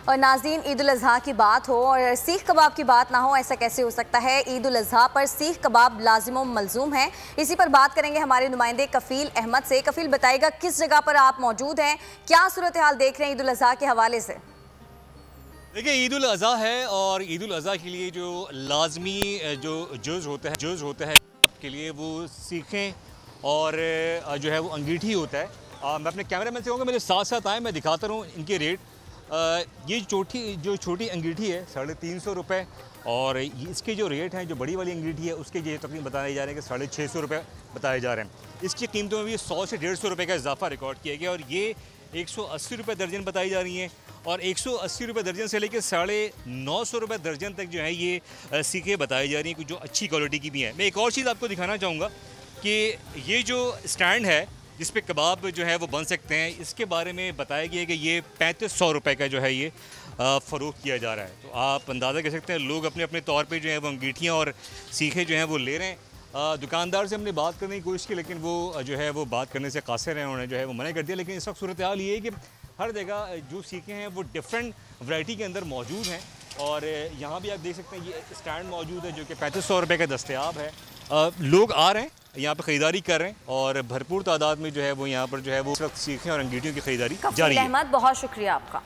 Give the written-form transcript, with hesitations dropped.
और नाज़रीन, ईद उल अज़हा की बात हो और सीख कबाब की बात ना हो, ऐसा कैसे हो सकता है। ईद उल अज़हा पर सीख कबाब लाजिम व मलजूम है। इसी पर बात करेंगे हमारे नुमाइंदे कफ़ील अहमद से। कफ़ील, बताइएगा किस जगह पर आप मौजूद हैं, क्या सूरत हाल देख रहे हैं ईद उल अज़हा के हवाले से। देखिए, ईद उल अज़हा है और ईद उल अज़हा के लिए जो लाजमी जो जुज़ होता है के लिए वो सीखें और जो है वो अंगीठी होता है। मैं अपने कैमरामैन से कहूँगा मेरे साथ साथ आए, मैं दिखाता रहूँ इनके रेट। ये जो छोटी अंगीठी है 350 रुपये, और इसके जो रेट हैं, जो बड़ी वाली अंगीठी है उसके जो तकरीबन बताए जा रहे हैं कि 650 रुपये बताए जा रहे हैं। इसकी कीमतों में भी 100 से 150 रुपये का इजाफा रिकॉर्ड किया गया और ये 180 रुपये दर्जन बताई जा रही हैं। और 180 रुपये दर्जन से लेकर 950 रुपये दर्जन तक जो है ये सीखें बताई जा रही हैं, जो अच्छी क्वालिटी की भी हैं। मैं एक और चीज़ आपको दिखाना चाहूँगा कि ये जो स्टैंड है जिस पे कबाब जो है वो बन सकते हैं, इसके बारे में बताया गया है कि ये 3500 रुपये का जो है ये फ़रोख्त किया जा रहा है। तो आप अंदाज़ा कर सकते हैं लोग अपने अपने तौर पे जो है वो अंगीठियाँ और सीखें जो हैं वो ले रहे हैं। दुकानदार से हमने बात करने की कोशिश की, लेकिन वो जो है वो बात करने से कासिर हैं, उन्होंने जो है वो मना कर दिया। लेकिन इस वक्त सूरत हाल ये है कि हर जगह जो सीखें हैं वो डिफरेंट वैरायटी के अंदर मौजूद हैं। और यहाँ भी आप देख सकते हैं ये स्टैंड मौजूद है जो कि 3500 रुपये का दस्तयाब है। लोग आ रहे हैं यहाँ पर ख़रीदारी कर रहे हैं और भरपूर तादाद में जो है वो यहाँ पर जो है वो इस वक्त सीखें और अंगीठियों की ख़रीदारी जारी है। अहमद, बहुत शुक्रिया आपका।